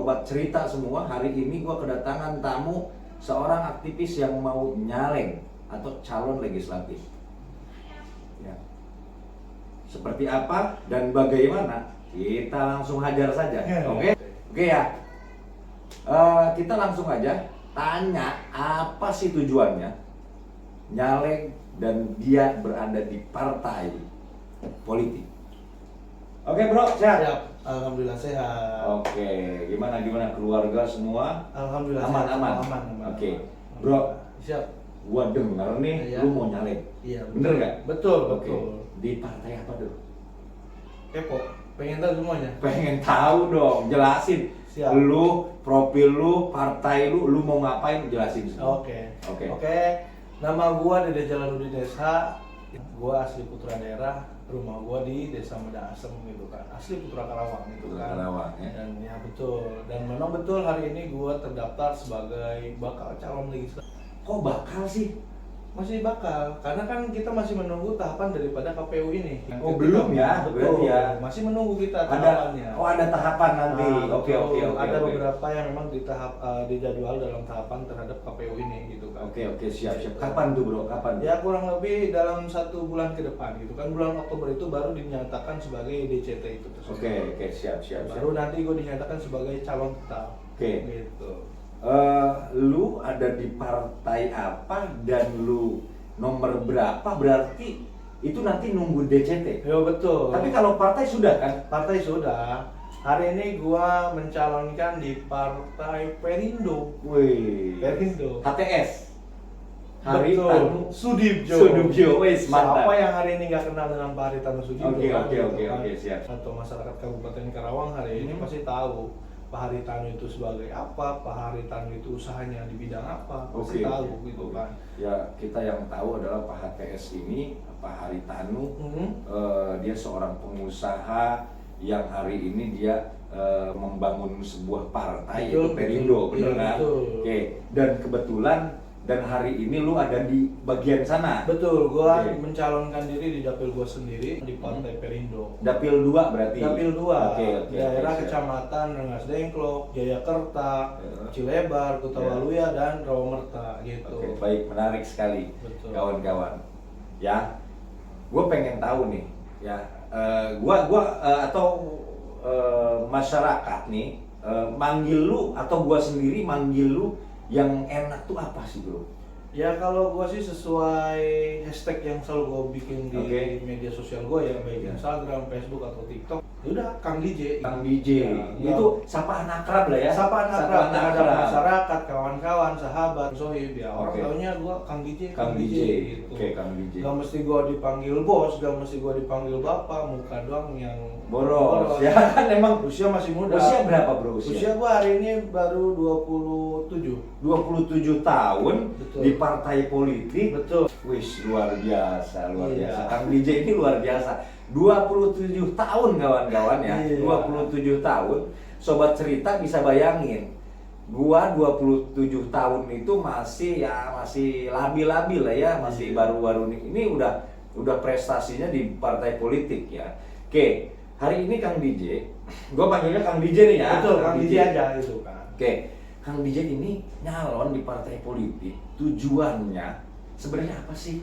sobat cerita semua, hari ini gue kedatangan tamu seorang aktivis yang mau nyaleng atau calon legislatif. Ya. Seperti apa dan bagaimana? Kita langsung hajar saja, oke? Oke ya. Kita langsung aja tanya apa sih tujuannya nyaleng dan dia berada di partai politik. Oke bro, sehat? Siap, alhamdulillah sehat. Oke, gimana keluarga semua? Alhamdulillah aman. aman. Oke, bro, Siap. gua denger nih Iya. lu mau nyalek. Iya. Bener nggak? Betul. Di partai apa dulu? Kepo, pengen tahu semuanya. Pengen tahu dong, jelasin. Siap. Lu, profil lu, partai lu mau ngapain, jelasin semua. Oke. Nama gua Dede Jalaluddin Desa. Gua asli Putra Daerah. Rumah gua di Desa Meda Asem gitu kan. Asli Putra Karawang gitu kan. Karawang ya. Dan ya betul. Dan memang betul hari ini gua terdaftar sebagai bakal calon legislatif. Kok bakal sih? Masih bakal, karena kan kita masih menunggu tahapan daripada KPU ini. Oh, belum ya? Betul. Berarti ya. Masih menunggu kita Ada tahapannya. ada tahapan nanti. Nah, Oke. Ada beberapa yang memang dijadwal dalam tahapan terhadap KPU ini gitu kan. Oke, siap. Kapan tuh bro? Kapan? Ya kurang lebih dalam 1 bulan ke depan gitu kan. Bulan Oktober itu baru dinyatakan sebagai DCT itu. Oke, siap. Baru nanti gue dinyatakan sebagai calon tetap. Oke. Gitu. Lu ada di partai apa dan lu nomor berapa, berarti itu nanti nunggu DCT. Ya betul. Tapi kalau partai sudah kan? Partai sudah. Hari ini gua mencalonkan di Partai Perindo. Wih. Perindo. HTS. Betul. Sudibjo. Wis mantap. Siapa yang hari ini nggak kenal dengan Pak Haritanu Sudibjo? Oke, siap. Atau masyarakat Kabupaten Karawang hari ini pasti tahu Pak Haritanu itu sebagai apa, Pak Haritanu itu usahanya di bidang apa, pasti tahu gitu kan. Ya, kita yang tahu adalah Pak HTS ini, Pak Haritanu, dia seorang pengusaha yang hari ini dia membangun sebuah partai yaitu Perindo, benar kan? Oke, dan kebetulan dan hari ini lu ada di bagian sana. Betul, gua mencalonkan diri di dapil gua sendiri di Partai Perindo. Dapil 2 berarti? Dapil 2, daerah siap. Kecamatan Rengas Dengklok, Jayakerta, Cilebar, Kutawaluya, dan Rawamerta gitu. Oke, baik, menarik sekali. Betul. Kawan-kawan. Ya, gue pengen tahu nih, ya, masyarakat nih manggil lu atau gua sendiri manggil lu yang enak tuh apa sih bro? Ya kalau gua sih sesuai hashtag yang selalu gua bikin di media sosial gua ya, baik Instagram, Facebook atau TikTok. Udah Kang DJ. Kang DJ. Ya, itu sapaan akrab lah ya. Sapaan akrab terhadap masyarakat, kawan-kawan, sahabat, sohib ya. Orang taunya gua Kang DJ. Kang DJ. Gitu. Kang DJ. Gak mesti gua dipanggil bos, gak mesti gua dipanggil bapak, muka doang yang boros. Ya kan emang usia masih muda. Usia berapa bro? Usia gua hari ini baru 27 tahun. Betul. Di partai politik. Betul. Wis luar biasa. Kang DJ ini luar biasa. 27 tahun kawan-kawan ya. 27 tahun. Sobat cerita bisa bayangin. Gua 27 tahun itu masih labil-labil lah ya, masih baru-baru ini udah prestasinya di partai politik ya. Oke, hari ini Kang DJ, gua panggilnya Kang DJ nih ya. Betul, Kang DJ aja itu kan. Oke, Kang DJ ini nyalon di partai politik, tujuannya sebenarnya apa sih?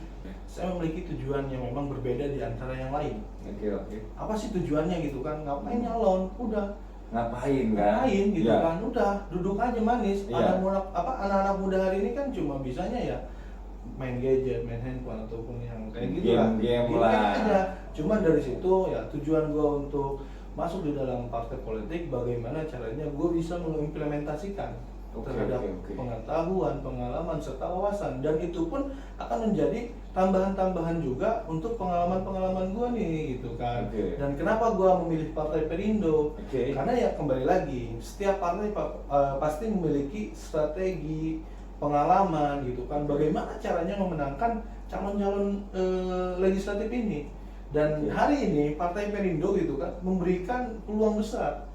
Saya memiliki tujuan yang memang berbeda di antara yang lain. Oke. Apa sih tujuannya gitu kan? Ngapain nyalon? Udah. Ngapain kan? Gitu kan? Udah, duduk aja manis. Iya. Anak-anak muda hari ini kan cuma bisanya ya main gadget, main handphone ataupun yang kayak gitu lah. Game lah. Aja. Cuma dari situ ya tujuan gue untuk masuk di dalam partai politik, bagaimana caranya gue bisa mengimplementasikan terhadap pengetahuan, pengalaman, serta wawasan, dan itu pun akan menjadi tambahan-tambahan juga untuk pengalaman-pengalaman gue nih gitu kan. Dan kenapa gue memilih Partai Perindo? Karena ya kembali lagi, setiap partai pasti memiliki strategi, pengalaman gitu kan, bagaimana caranya memenangkan calon-calon legislatif ini. Dan hari ini Partai Perindo gitu kan memberikan peluang besar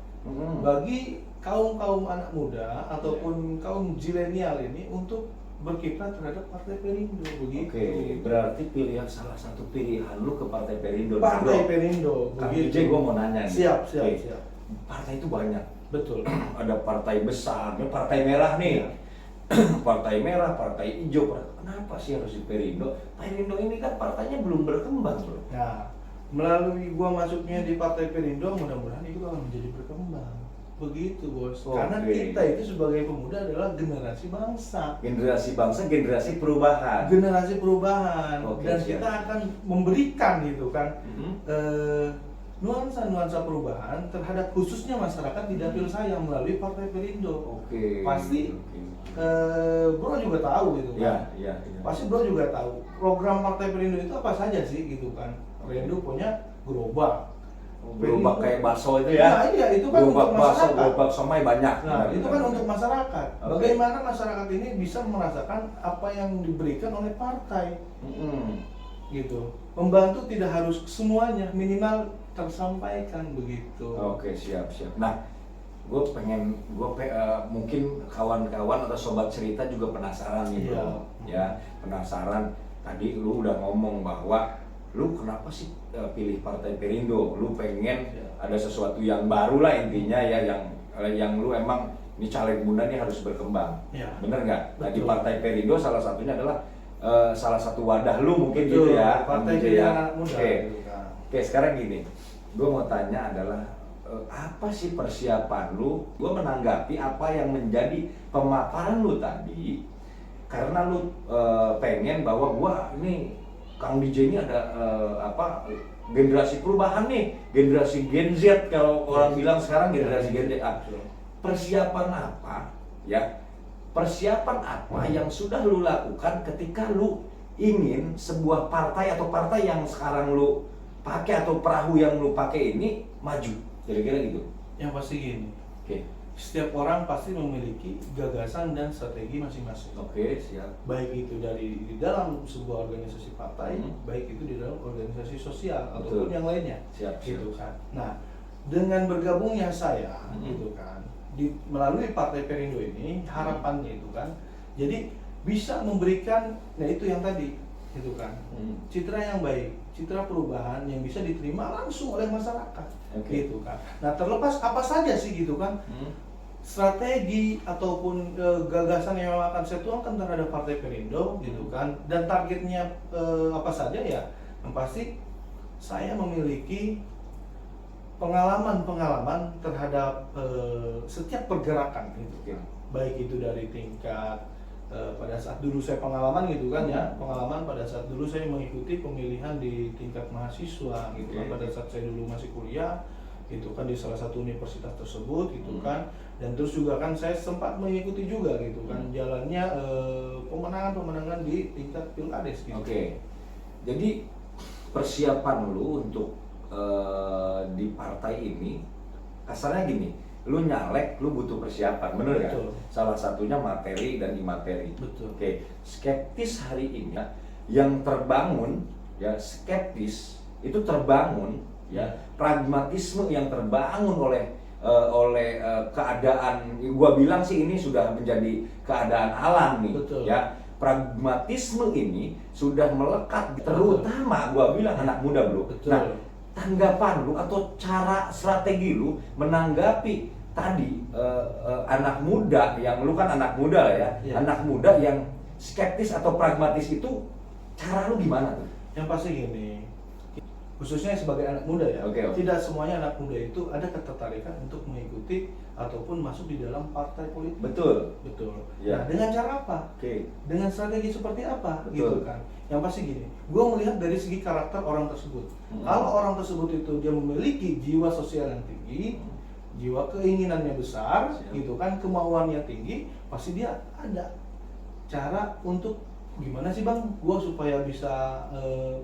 bagi kaum anak muda ataupun kaum zilenial ini untuk berkiprah terhadap Partai Perindo begitu. Oke, berarti salah satu pilihan lu ke Partai Perindo. Perindo. Kang DJ gue mau nanya nih. Siap. Partai itu banyak. Betul. Ada partai besar, ini partai merah nih. Iya. Partai merah, partai hijau. Kenapa sih harus di Perindo? Perindo ini kan partainya belum berkembang, bro. Nah, melalui gua masuknya di Partai Perindo, mudah-mudahan itu akan menjadi berkembang. Begitu, Bos. Oke. Karena kita itu sebagai pemuda adalah generasi bangsa. Generasi bangsa, generasi perubahan. Generasi perubahan. Oke, Dan siap. kita akan memberikan gitu kan Mhm. nuansa-nuansa perubahan terhadap khususnya masyarakat di dapil saya melalui Partai Perindo. Oke. Pasti Oke. Bro juga tahu gitu Ya, kan. ya, ya. Pasti Bro juga tahu program Partai Perindo itu apa saja sih gitu kan. Perindo punya gerobak. Gerobak kayak bakso itu Nah, ya. iya itu kan Gerobak untuk bakso, masyarakat. gerobak somai banyak. Nah, Benar, itu benar, kan benar. untuk masyarakat. Oke. Bagaimana masyarakat ini bisa merasakan apa yang diberikan oleh partai Mm-mm. gitu. Membantu tidak harus semuanya, minimal tersampaikan begitu. Oke, siap, siap. Nah, mungkin kawan-kawan atau sobat cerita juga penasaran nih, Iya. bro. Ya, penasaran. Tadi lu udah ngomong bahwa lu kenapa sih pilih Partai Perindo? Lu pengen ada sesuatu yang baru lah intinya ya, yang lu emang ini caleg muda nih harus berkembang. Iya. Bener nggak? Nah, di Betul. Partai Perindo salah satunya adalah salah satu wadah lu mungkin Betul, gitu ya. Partai gitu Pilihan ya. Anak Muda Oke. gitu kan. Oke, sekarang gini, gue mau tanya adalah apa sih persiapan lu? Gue menanggapi apa yang menjadi pemaparan lu tadi, karena lu pengen bahwa gua ini Kang DJ ini ada generasi perubahan nih, generasi Gen Z kalau orang bilang sekarang generasi Gen Z. Persiapan apa, ya? Persiapan apa yang sudah lu lakukan ketika lu ingin sebuah partai atau partai yang sekarang lu pakai atau perahu yang lu pakai ini maju, kira-kira gitu. Yang pasti gini, Oke, setiap orang pasti memiliki gagasan dan strategi masing-masing. oke, siap. Baik itu di dalam sebuah organisasi partai, Hmm. baik itu di dalam organisasi sosial Betul. ataupun yang lainnya. Siap, Gitu siap. kan. Nah, dengan bergabungnya saya Hmm. gitu kan, melalui Partai Perindo ini harapannya itu kan, jadi bisa memberikan, nah itu yang tadi gitu kan, citra yang baik, citra perubahan yang bisa diterima langsung oleh masyarakat. Oke. Gitu kan. Nah, terlepas apa saja sih gitu kan, strategi ataupun gagasan yang akan saya tuangkan terhadap Partai Perindo gitu kan, dan targetnya apa saja ya, yang pasti saya memiliki pengalaman terhadap setiap pergerakan gitu kan. Baik itu dari tingkat pada saat dulu saya pengalaman gitu kan ya, pengalaman pada saat dulu saya mengikuti pemilihan di tingkat mahasiswa gitu kan, pada saat saya dulu masih kuliah gitu kan di salah satu universitas tersebut gitu kan, dan terus juga kan saya sempat mengikuti juga gitu kan jalannya pemenangan di tingkat pilkades gitu. Oke. Jadi persiapan lu untuk di partai ini kasarnya gini, lu nyalek, lu butuh persiapan, bener kan? Betul. Salah satunya materi dan imateri. Betul. Oke, skeptis hari ini ya, yang terbangun ya, skeptis itu terbangun ya, pragmatisme yang terbangun oleh keadaan, gua bilang sih ini sudah menjadi keadaan alam nih. Betul. Ya. Pragmatisme ini sudah melekat terutama gua bilang anak muda, bro. Betul. Nah, tanggapan lu atau cara strategi lu menanggapi tadi anak muda yang lu kan anak muda ya, Iya. anak muda yang skeptis atau pragmatis itu cara lu gimana tuh? Yang pasti gini, khususnya sebagai anak muda ya, Oke. tidak semuanya anak muda itu ada ketertarikan untuk mengikuti ataupun masuk di dalam partai politik. Betul. Betul. Ya. Nah, dengan cara apa? Oke. Dengan strategi seperti apa? Betul. Gitu kan. Yang pasti gini, gue melihat dari segi karakter orang tersebut. Kalau orang tersebut itu dia memiliki jiwa sosial yang tinggi, jiwa keinginannya besar, Siap. gitu kan, kemauannya tinggi, pasti dia ada cara untuk gimana sih bang, gue supaya bisa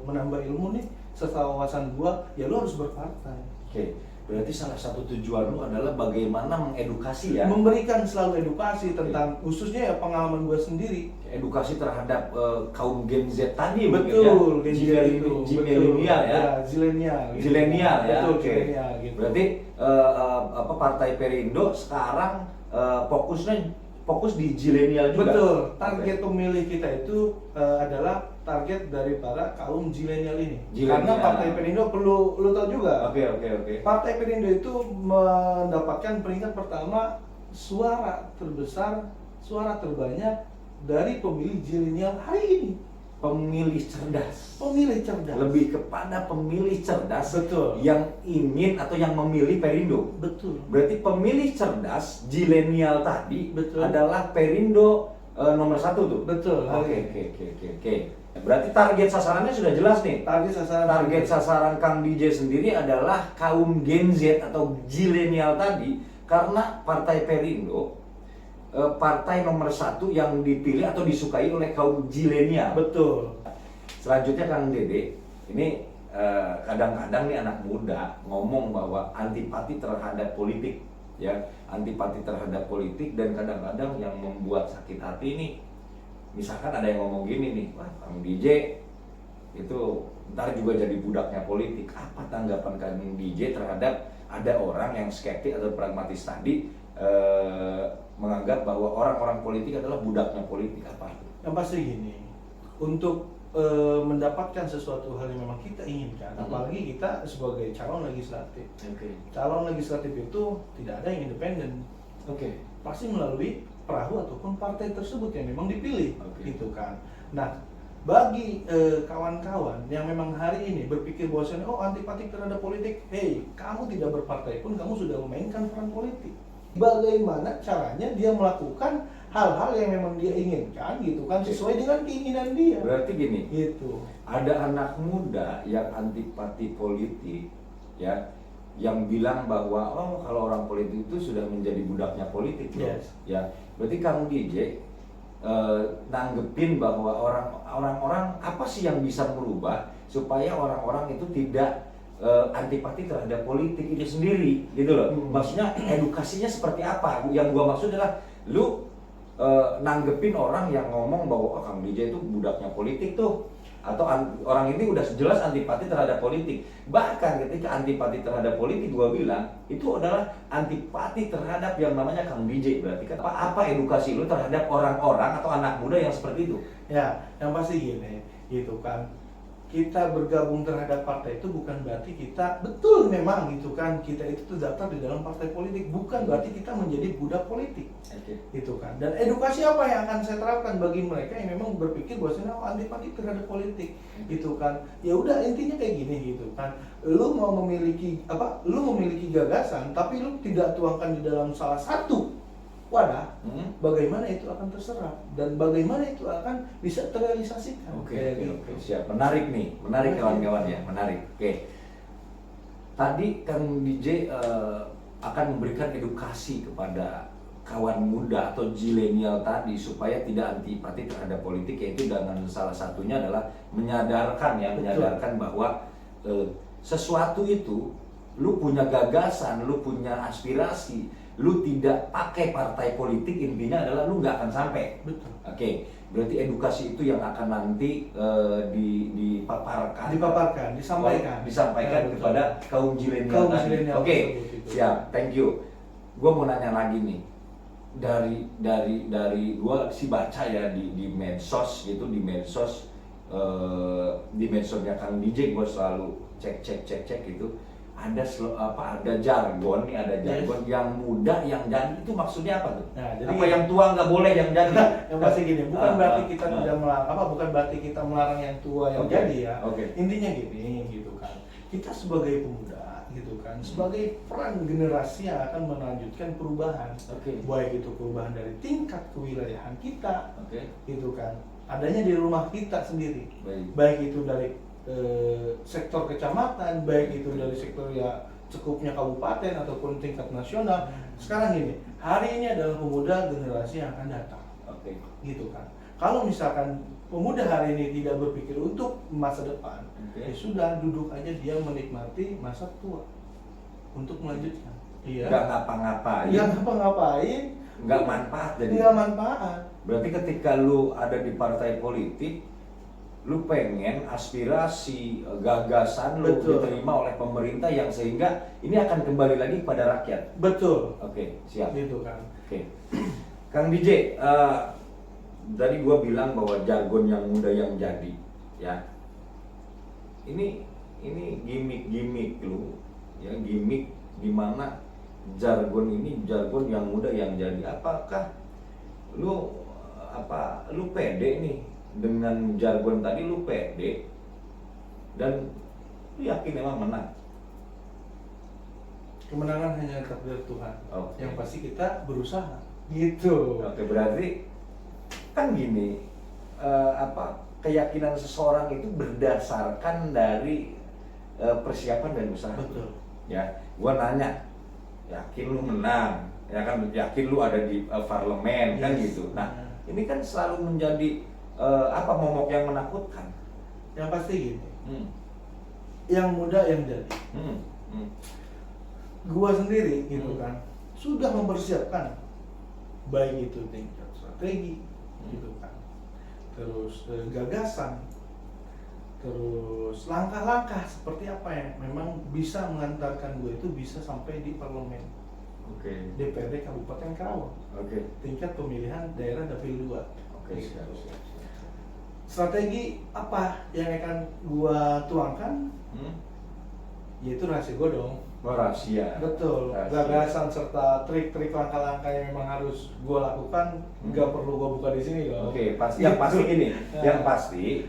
menambah ilmu nih, serta wawasan gue, ya lu harus berpartai. Oke. Berarti salah satu tujuan lu adalah bagaimana mengedukasi ya, Memberikan selalu edukasi tentang khususnya ya pengalaman gue sendiri. edukasi terhadap kaum Gen Z tadi mungkin Betul, ya. Gen Z itu. Zilenial ya. Zilenial. Gitu. Zilenial ya. Betul, Oke. zilenial gitu. Berarti Partai Perindo sekarang fokusnya fokus di zilenial juga. Betul. Target pemilih kita itu adalah target dari para kaum zilenial ini. Karena Partai Perindo perlu lu tahu juga. Oke. Partai Perindo itu mendapatkan peringkat pertama suara terbesar, suara terbanyak dari pemilih zilenial hari ini. Pemilih cerdas. Pemilih cerdas. Lebih kepada pemilih cerdas. Betul. Yang ingin atau yang memilih Perindo. Betul. Berarti pemilih cerdas zilenial tadi Betul. adalah Perindo nomor 1 tuh. Betul. Oke. Berarti target sasarannya sudah jelas nih. Target sasaran Kang DJ sendiri adalah kaum Gen Z atau zilenial tadi, karena Partai Perindo partai nomor 1 yang dipilih atau disukai oleh kaum zilenial. Betul. Selanjutnya Kang Dede, ini kadang-kadang nih anak muda ngomong bahwa antipati terhadap politik, ya, antipati terhadap politik, dan kadang-kadang yang membuat sakit hati ini, misalkan ada yang ngomong gini nih, wah Kang DJ itu ntar juga jadi budaknya politik. Apa tanggapan Kang DJ terhadap ada orang yang skeptik atau pragmatis tadi menganggap bahwa orang-orang politik adalah budaknya politik? Apa itu? Yang pasti gini, untuk mendapatkan sesuatu hal yang memang kita inginkan, apalagi kita sebagai calon legislatif. Calon legislatif itu tidak ada yang independen. Pasti melalui perahu ataupun partai tersebut yang memang dipilih, gitu kan. Nah, bagi kawan-kawan yang memang hari ini berpikir bahwasanya antipati terhadap politik, kamu tidak berpartai pun kamu sudah memainkan peran politik. Bagaimana caranya dia melakukan hal-hal yang memang dia inginkan, gitu kan, sesuai dengan keinginan dia. Berarti gini, gitu. Ada anak muda yang antipati politik, ya, yang bilang bahwa kalau orang politik itu sudah menjadi budaknya politik, ya. Berarti Kang DJ nanggepin bahwa orang-orang apa sih yang bisa merubah supaya orang-orang itu tidak antipati terhadap politik itu sendiri, gitu loh. Maksudnya edukasinya seperti apa? Yang gua maksud adalah lu nanggepin orang yang ngomong bahwa Kang DJ itu budaknya politik tuh, atau orang ini udah jelas antipati terhadap politik. Bahkan ketika antipati terhadap politik, gua bilang itu adalah antipati terhadap yang namanya Kang DJ. Berarti kan apa edukasi lu terhadap orang-orang atau anak muda yang seperti itu? Ya, yang pasti gini, gitu kan. Kita bergabung terhadap partai itu bukan berarti kita betul memang gitu kan, kita itu terdaftar di dalam partai politik, bukan berarti kita menjadi budak politik. Gitu kan. Dan edukasi apa yang akan saya terapkan bagi mereka yang memang berpikir bahwasanya antipati terhadap politik, gitu kan. Ya udah, intinya kayak gini, gitu kan. Lu mau memiliki gagasan tapi lu tidak tuangkan di dalam salah satu wadah, bagaimana itu akan terserap dan bagaimana itu akan bisa terrealisasikan. Oke, siap. Menarik kawan-kawan ya, menarik. Tadi Kang DJ akan memberikan edukasi kepada kawan muda atau zilenial tadi supaya tidak antipati terhadap politik, yaitu dengan salah satunya adalah menyadarkan bahwa sesuatu itu, lu punya gagasan, lu punya aspirasi, lu tidak pakai partai politik, intinya adalah lu nggak akan sampai. Betul. Berarti edukasi itu yang akan nanti disampaikan kepada kaum zilenial tadi. Siap, thank you. Gua mau nanya lagi nih, dari gua sih baca ya di medsos gitu, di medsosnya Kang DJ, gua selalu cek gitu. Ada jargon yang muda yang jadi, itu maksudnya apa tuh? Nah, jadi apa yang tua nggak boleh yang jadi? Yang pasti gini, bukan berarti kita tidak melarang, bukan berarti kita melarang yang tua yang jadi ya. Intinya gini, gitu kan. Kita sebagai pemuda, gitu kan, sebagai peran generasi yang akan melanjutkan perubahan, baik itu perubahan dari tingkat kewilayahan kita, gitu kan, adanya di rumah kita sendiri, baik itu dari sektor kecamatan, baik itu dari sektor ya cukupnya kabupaten ataupun tingkat nasional. Sekarang gini, hari ini adalah pemuda generasi yang akan datang, gitu kan. Kalau misalkan pemuda hari ini tidak berpikir untuk masa depan, ya sudah, duduk aja dia menikmati masa tua untuk melanjutkan. Nggak ngapa-ngapain. Nggak manfaat jadi. Nggak manfaat. Berarti ketika lu ada di partai politik, lu pengen aspirasi, gagasan lu diterima oleh pemerintah yang sehingga ini akan kembali lagi kepada rakyat. Betul. Siap. Gitu kan. Kang DJ, tadi gue bilang bahwa jargon yang muda yang jadi, ya. Ini gimmick lu, ya gimmick di mana jargon ini jargon yang muda yang jadi. Apakah lu lu pede nih dengan jargon tadi, lu pede dan lu yakin emang menang? Kemenangan hanya takdir Tuhan. Okay. Yang pasti kita berusaha. Gitu. Oke, berarti kan gini, keyakinan seseorang itu berdasarkan dari persiapan dan usaha. Betul. Ya, gua nanya, yakin lu menang? Ya kan, yakin lu ada di parlemen, kan gitu. Nah, ini kan selalu menjadi momok yang menakutkan. Yang pasti gini. Yang muda yang jadi. Gua sendiri gitu kan sudah mempersiapkan, baik itu tingkat strategi gitu kan, terus gagasan, terus langkah-langkah seperti apa yang memang bisa mengantarkan gue itu bisa sampai di parlemen. DPRD Kabupaten Karawang. Tingkat pemilihan daerah dapil 2. Siap. Strategi apa yang akan gua tuangkan? Yaitu rahasia gue dong. Rahasia. Betul. Gagasan serta trik-trik langkah-langkah yang memang harus gue lakukan nggak perlu gue buka di sini loh. Pasti. Yang pasti ini, yang pasti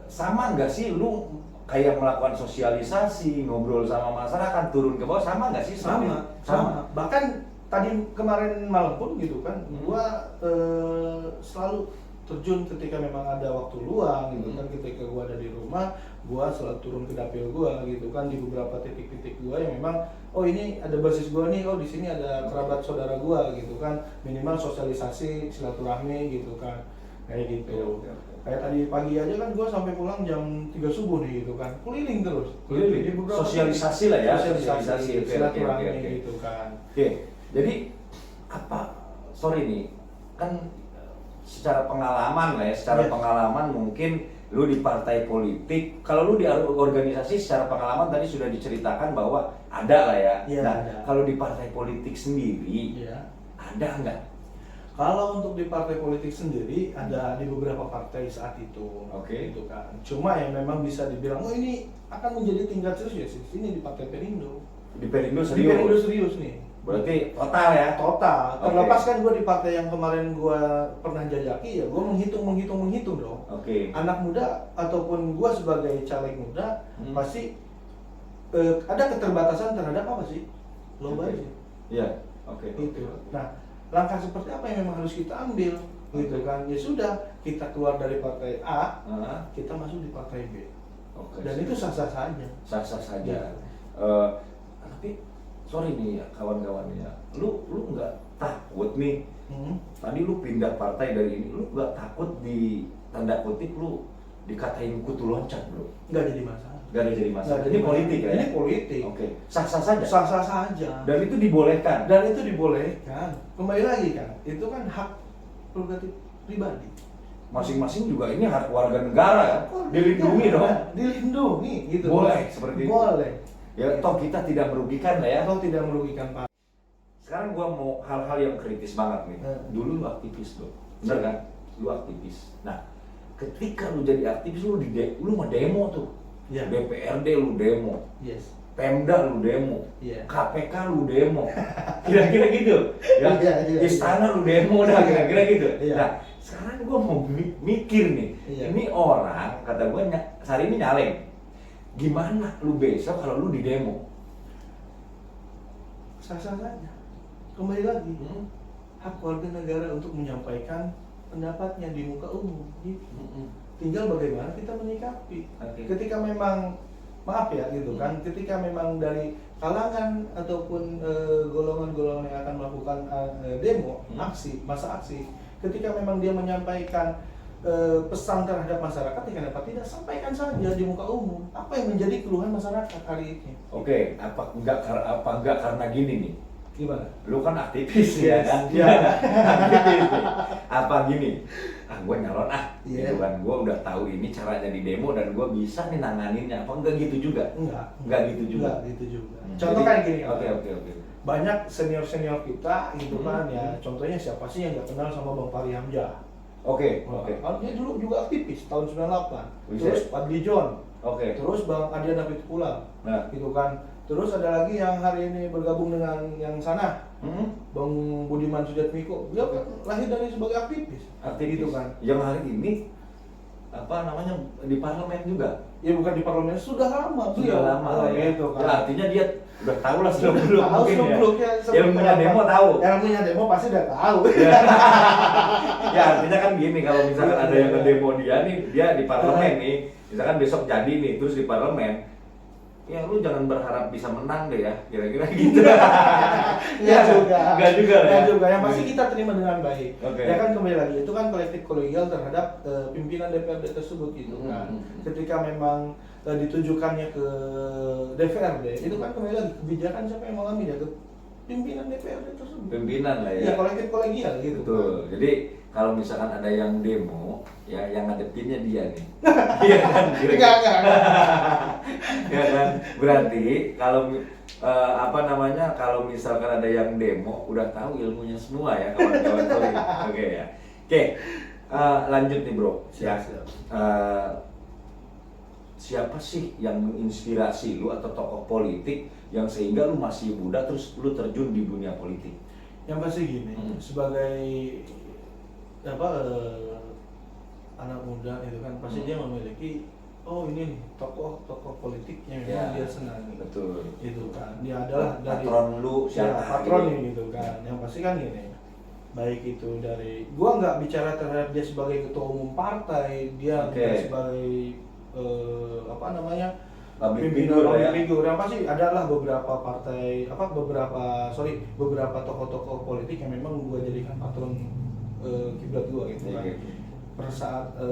sama nggak sih lu kayak melakukan sosialisasi, ngobrol sama masyarakat, turun ke bawah, sama nggak sih? Sama. Bahkan tadi kemarin malam pun gitu kan, gue selalu terjun ketika memang ada waktu luang gitu kan, ketika gue ada di rumah gue selalu turun ke dapil gue gitu kan, di beberapa titik-titik gue yang memang ini ada basis gue nih, di sini ada kerabat saudara gue gitu kan, minimal sosialisasi silaturahmi gitu kan, kayak gitu. Kayak tadi pagi aja kan gue sampai pulang jam 3 subuh nih gitu kan, keliling terus di beberapa sosialisasi lah ya, sosialisasi silaturahmi gitu kan. Jadi sorry nih kan, secara pengalaman lah ya, pengalaman mungkin lu di partai politik, kalau lu di organisasi secara pengalaman tadi sudah diceritakan bahwa ada lah ya. Nah, kalau di partai politik sendiri, ada nggak? Kalau untuk di partai politik sendiri ada di beberapa partai saat itu, gitu kan. Cuma yang memang bisa dibilang, ini akan menjadi tingkat serius ya, sini di Partai Perindo. Di Perindo serius? Di Perindo serius nih. Berarti total ya? Total. Terlepas kan gue di partai yang kemarin gue pernah jajaki ya, gue menghitung dong. Anak muda ataupun gue sebagai caleg muda pasti ada keterbatasan terhadap apa sih? Lomba aja. Iya. Itu. Nah, langkah seperti apa yang memang harus kita ambil? Gitu kan. Ya sudah, kita keluar dari partai A, kita masuk di partai B. Dan itu sah-sah saja. Sah-sah saja. Tapi sorry nih ya kawan-kawan ya, lu nggak takut nih? Tadi lu pindah partai dari ini, lu nggak takut di tanda kutip lu dikatain kutu loncat, bro? Nggak jadi masalah. Nggak ada jadi masalah. Ini politik ya? Ini politik. Sah-sah saja. Sah-sah saja. Dan itu dibolehkan. Kembali lagi kan, itu kan hak prerogatif pribadi. Masing-masing juga ini hak warga negara ya, dilindungi dong. Dilindungi gitu. Boleh seperti itu. Boleh. Ya toh kita tidak merugikan lah ya. Toh tidak merugikan Pak. Sekarang gua mau hal-hal yang kritis banget nih. Dulu lu aktivis loh, bener kan? Lu aktivis. Nah, ketika lu jadi aktivis lu mau demo tuh. DPRD lu demo. Pemda lu demo. KPK lu demo. Kira-kira gitu. Ya. Istana lu demo dah kira-kira gitu. Nah, sekarang gua mau mikir nih. Ini orang kata gua hari ini nyaleng. Gimana lu besok kalau lu di demo? Sah-sah saja. Kembali lagi, hak warga negara untuk menyampaikan pendapatnya di muka umum. Tinggal bagaimana kita menyikapi. Ketika memang, maaf ya gitu kan, ketika memang dari kalangan ataupun golongan-golongan yang akan melakukan demo, masa aksi, ketika memang dia menyampaikan pesan terhadap masyarakat, ya kenapa tidak sampaikan saja di muka umum apa yang menjadi keluhan masyarakat hari ini. Apa enggak karena gini nih, gimana? Lu kan aktivis ya kan? Aktivis nih. Apa gini? Gue nyalon gitu kan, gue udah tahu ini caranya di demo dan gue bisa nih nanganinnya. Apa enggak gitu juga? Enggak gitu juga. Hmm. Contoh kan gini. Oke. banyak senior kita gitu kan Hmm. ya, contohnya siapa sih yang nggak kenal sama Bang Fahri Hamzah. Oke. Kan dia dulu juga aktivis tahun 98. Bisa. Terus Fadli John. Oke. Terus Bang Adian Apit Pula. Nah. Gitu kan. Terus ada lagi yang hari ini bergabung dengan yang sana. Bang Budiman Sujatmiko. Dia kan lahir dari sebagai aktivis. Aktivis. Gitu kan. Yang hari ini apa namanya di parlemen juga. Ya bukan di parlemen, sudah lama. Sudah lama ya. Gitu kan. Ya, artinya dia udah tahu lah seluk-beluk Tahu mungkin seluk-beluk ya. ya. Yang punya demo tahu. Yang punya demo pasti udah tahu. Ya artinya kan gini, kalau misalkan ada yang ngedemo dia nih, dia di parlemen nih, misalkan besok jadi nih, terus di parlemen, ya lu jangan berharap bisa menang deh ya, kira-kira gitu. Ya juga. Enggak juga ya. Enggak juga. Yang pasti kita terima dengan baik. Oke. Ya kan kembali lagi itu kan kolektif kolegial terhadap pimpinan DPRD tersebut gitu kan. Ketika memang ditujukannya ke DPRD, itu kan kembali lagi kebijakan siapa yang mengambil ya, ke pimpinan DPRD tersebut. Pimpinan lah ya. Ya kolektif kolegial gitu. Betul. Jadi kalau misalkan ada yang demo, ya yang ngadepinnya dia nih. Iya kan? Enggak. Ya kan? Berarti kalau apa namanya? Kalau misalkan ada yang demo, udah tahu ilmunya semua ya kawan-kawan Tori. Oke ya. Oke. Lanjut nih, Bro. Ya. Siap. Siapa sih yang menginspirasi lu atau tokoh politik yang sehingga lu masih muda terus lu terjun di dunia politik? Yang pasti gini, sebagai apa anak muda itu kan pasti dia memiliki ini nih tokoh politik yang memang dia senangi. Betul. Itu kan dia adalah dari patron lu siapa? patron ini gitu kan. Yang pasti kan gini, baik itu dari gua nggak bicara terhadap dia sebagai ketua umum partai, dia Oke. sebagai apa namanya Public pimpinan figure ya. figur. Yang pasti adalah beberapa partai beberapa tokoh-tokoh politik yang memang gua jadikan patron kiblat gua gitu kan.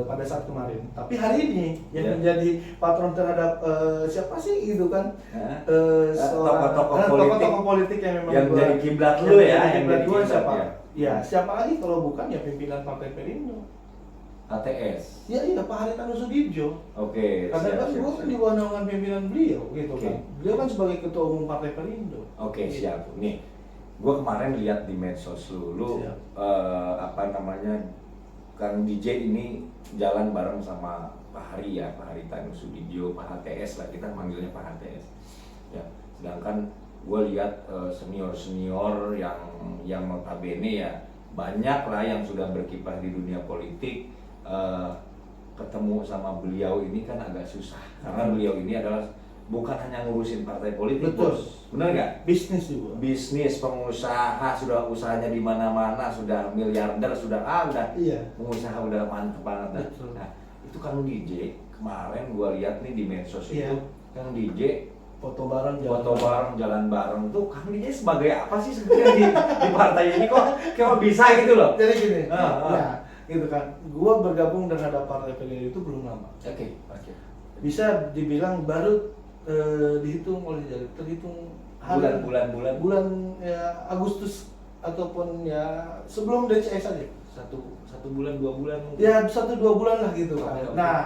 Pada saat kemarin. Tapi hari ini yang menjadi patron terhadap siapa sih gitu kan? Tokoh-tokoh politik yang memang yang gua, jadi kiblat lu ya, yang kiblat jadi gua kiblat siapa? ya. Ya, siapa lagi kalau bukan ya pimpinan Partai Perindo. ATS. Ya iya Pak Haritanu Sudibyo. Oke. Karena kan gua kan di bawah naungan pimpinan beliau gitu Oke. kan. Beliau kan sebagai ketua umum Partai Perindo. Oke, siap. Nih, gua kemarin lihat di medsos lu Siap. apa namanya, Kang DJ ini jalan bareng sama Pak Hari ya, Pak Haritanu Sudibyo, Pak HTS lah, kita manggilnya Pak HTS. Ya, sedangkan gue lihat senior-senior yang notabene ya banyak lah yang sudah berkiprah di dunia politik, ketemu sama beliau ini kan agak susah karena beliau ini adalah bukan hanya ngurusin partai politik. Betul. Bos. Benar nggak? Bisnis juga. Bisnis, pengusaha, sudah usahanya di mana-mana, sudah miliarder, sudah udah Iya. pengusaha udah mantep banget. Betul. Nah, itu Kang DJ kemarin gua lihat nih di medsos Iya. itu Kang DJ Foto bareng foto bareng, jalan bareng tuh. Kang DJ sebagai apa sih sebenarnya di partai ini kok bisa gitu loh? Jadi gini, Ah. ya gitu kan. Gua bergabung dengan Partai Perindo itu belum lama. Oke. Bisa dibilang baru dihitung oleh jari, terhitung hari, bulan ya Agustus ataupun ya sebelum DCS aja. Satu bulan, 2 bulan mungkin. Ya 1-2 bulan lah gitu kan. Oke. Nah,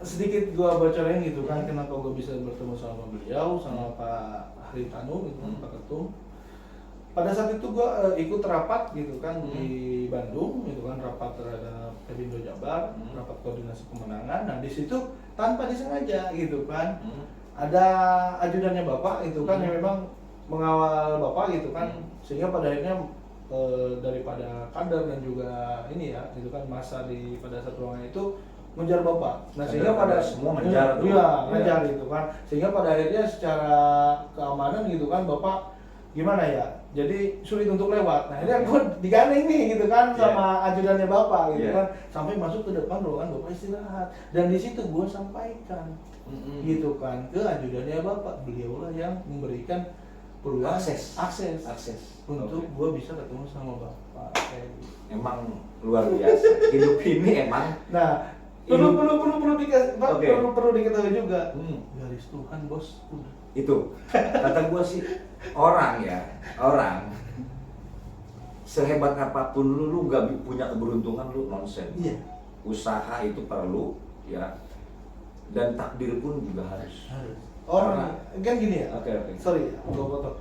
sedikit gua bocorin gitu kan kenapa gua bisa bertemu sama beliau, sama Pak Haritanu gitu kan, Pak Ketum. Pada saat itu gua ikut rapat gitu kan di Bandung gitu kan, rapat terhadap Perindo Jabar, rapat koordinasi pemenangan. Nah, di situ tanpa disengaja gitu kan. Ada ajudannya Bapak gitu kan yang memang mengawal Bapak gitu kan, sehingga pada akhirnya daripada kader dan juga ini ya gitu kan masa pada satu ruangan itu mengejar Bapak. Nah, sehingga pada semua mengejar tuh. Iya, mengejar gitu kan. Sehingga pada akhirnya secara keamanan gitu kan Bapak gimana ya? Jadi sulit untuk lewat. Nah, akhirnya gue digandeng nih gitu kan sama ajudannya Bapak gitu kan, sampai masuk ke depan ruangan Bapak istirahat. Dan di situ gue sampaikan gitu kan ke ajudannya Bapak, beliaulah yang memberikan peluang akses untuk gue bisa ketemu sama Bapak. Kayak gitu. Emang luar biasa. Hidup ini emang. Nah, perlu diketahui juga. Garis Tuhan, Bos. Itu kata gue sih, orang sehebat apapun lu gak punya keberuntungan, lu nonsen. Iya. Usaha itu perlu ya, dan takdir pun juga harus. Orang kan gini ya. Oke. Sorry, gue potong.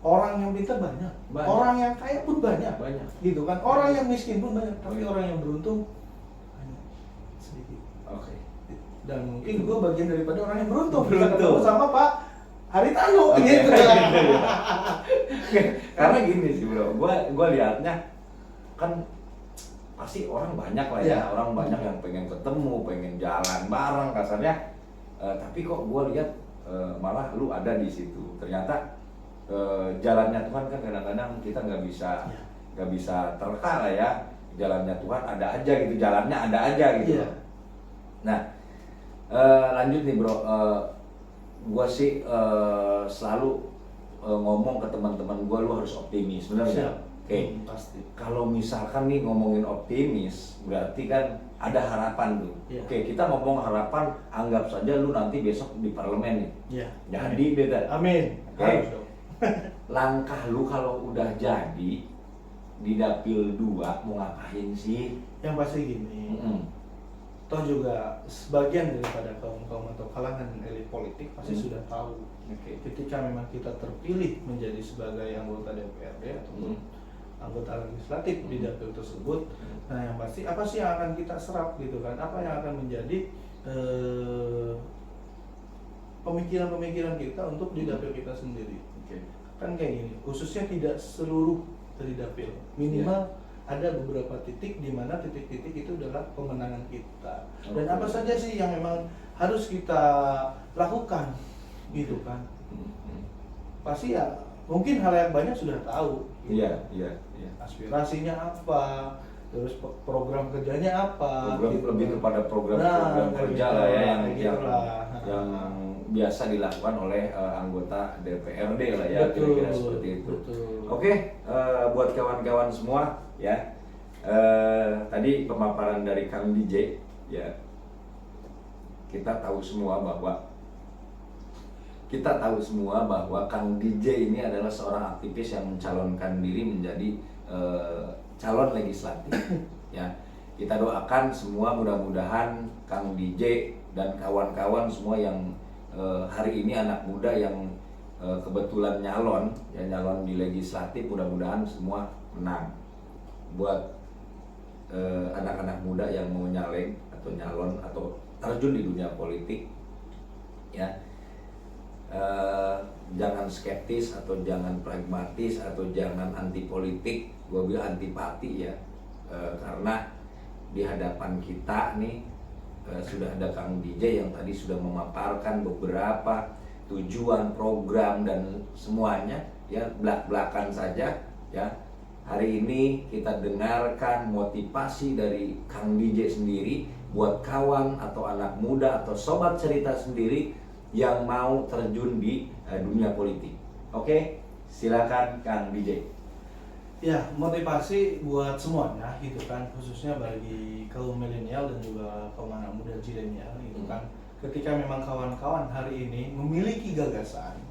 Orang yang pintar banyak. Orang yang kaya pun banyak. Gitu kan. Orang yang miskin pun banyak, tapi orang yang beruntung hanya sedikit. Oke. Dan mungkin gue bagian daripada orang yang beruntung. Bisa ketemu sama Pak Haritanu gitu. Karena gini sih bro, gue liatnya kan pasti orang banyak lah ya, orang banyak yang pengen ketemu, pengen jalan bareng kasarnya. Tapi kok gue lihat malah lu ada di situ. Ternyata jalannya Tuhan kan kadang-kadang kita nggak bisa terka lah ya. Jalannya Tuhan ada aja gitu, jalannya ada aja gitu. Nah lanjut nih bro, gue sih selalu ngomong ke teman-teman gue, lu harus optimis, benar nggak? Oke. Pasti. Kalau misalkan nih ngomongin optimis, berarti kan ada harapan tuh. Oke, kita ngomong harapan, anggap saja lu nanti besok di parlemen nih. Jadi beda. Amin. Oke. Langkah lu kalau udah jadi di dapil 2 mau ngapain sih? Yang pasti gini. Toh juga sebagian daripada kaum-kaum atau kalangan elit politik pasti sudah tahu. Ketika memang kita terpilih menjadi sebagai anggota DPRD ataupun anggota legislatif di dapil tersebut, nah yang pasti apa sih yang akan kita serap gitu kan? Apa yang akan menjadi pemikiran-pemikiran kita untuk di dapil kita sendiri? Kan kayak gini, khususnya tidak seluruh dari dapil, minimal ada beberapa titik di mana titik-titik itu adalah pemenangan kita. Dan apa saja sih yang memang harus kita lakukan gitu kan? Pasti ya mungkin hal yang banyak sudah tahu. Iya. Aspirasinya apa, terus program kerjanya apa. Program gitu. Lebih kepada program kerja lah ya yang biasa dilakukan oleh anggota DPRD lah ya, kira-kira seperti itu. Oke, buat kawan-kawan semua ya, tadi pemaparan dari Kang DJ ya, kita tahu semua bahwa Kang DJ ini adalah seorang aktivis yang mencalonkan diri menjadi calon legislatif ya. Kita doakan semua mudah-mudahan Kang DJ dan kawan-kawan semua yang hari ini anak muda yang kebetulan nyalon di legislatif, mudah-mudahan semua menang. Buat anak-anak muda yang mau nyaleng atau nyalon atau terjun di dunia politik ya, jangan skeptis atau jangan pragmatis atau jangan anti politik, gue bilang antipati ya, karena di hadapan kita nih sudah ada Kang DJ yang tadi sudah memaparkan beberapa tujuan, program dan semuanya ya, belak-belakan saja ya. Hari ini kita dengarkan motivasi dari Kang DJ sendiri buat kawan atau anak muda atau sobat cerita sendiri yang mau terjun di dunia politik. Oke, silakan Kang DJ. Ya, motivasi buat semuanya gitu kan, khususnya bagi kaum milenial dan juga kaum anak muda zilenial gitu kan. Ketika memang kawan-kawan hari ini memiliki gagasan,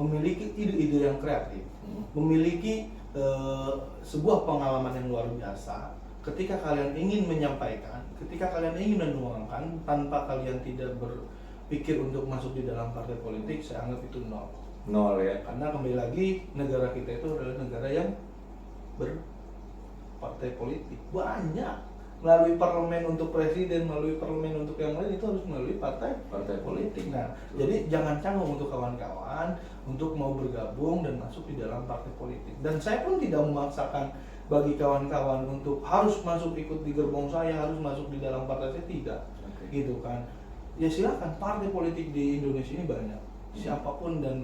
memiliki ide-ide yang kreatif, memiliki sebuah pengalaman yang luar biasa, ketika kalian ingin menyampaikan, ketika kalian ingin menuangkan tanpa kalian tidak berpikir untuk masuk di dalam partai politik, saya anggap itu nol ya. Karena kembali lagi negara kita itu adalah negara yang berpartai politik banyak, melalui parlemen untuk presiden, melalui parlemen untuk yang lain, itu harus melalui partai politik. Nah, jadi jangan canggung untuk kawan-kawan untuk mau bergabung dan masuk di dalam partai politik. Dan saya pun tidak memaksakan bagi kawan-kawan untuk harus masuk ikut di gerbong saya, harus masuk di dalam partai saya, tidak. Gitu kan. Ya silakan, partai politik di Indonesia ini banyak. Siapapun dan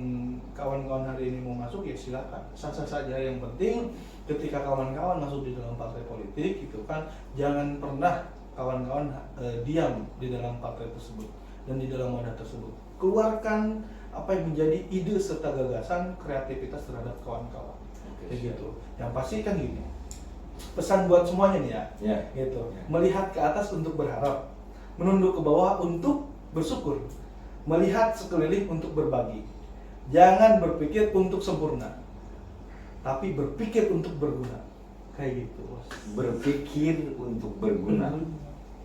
kawan-kawan hari ini mau masuk ya silakan, sah-sah saja. Yang penting ketika kawan-kawan masuk di dalam partai politik itu kan, jangan pernah kawan-kawan diam di dalam partai tersebut dan di dalam wadah tersebut. Keluarkan apa yang menjadi ide serta gagasan kreativitas terhadap kawan-kawan. Gitu. Yang pasti kan gini, pesan buat semuanya nih ya, gitu. Melihat ke atas untuk berharap, menunduk ke bawah untuk bersyukur, melihat sekeliling untuk berbagi. Jangan berpikir untuk sempurna, tapi berpikir untuk berguna. Kayak gitu, Bos. Berpikir untuk berguna.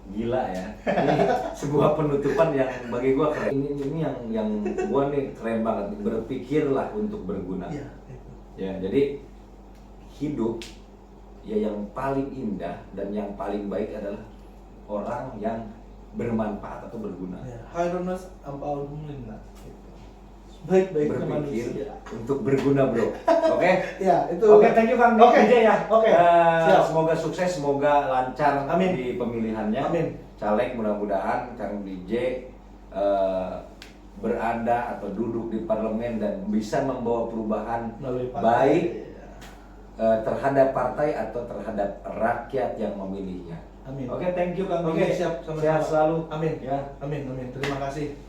Gila ya. Ini sebuah penutupan yang bagi gua keren. Ini yang gua nih keren banget. Berpikirlah untuk berguna. Ya, Ya, jadi hidup ya yang paling indah dan yang paling baik adalah orang yang bermanfaat atau berguna. Ya, Khairun nas anfa'uhum linnas. Baik-baiknya Berpikir manusia. untuk berguna, bro. Oke? Ya, itu. Oke, thank you Kang Oke. DJ ya. Oke. Siap. Semoga sukses, semoga lancar Amin. di pemilihannya. Amin. Caleg mudah-mudahan Kang DJ berada atau duduk di parlemen dan bisa membawa perubahan Melalui partai. baik terhadap partai atau terhadap rakyat yang memilihnya. Amin. Oke, thank you Kang Oke, DJ. siap. Sama-sama. Sehat selalu. Amin. Ya. Amin. Terima kasih.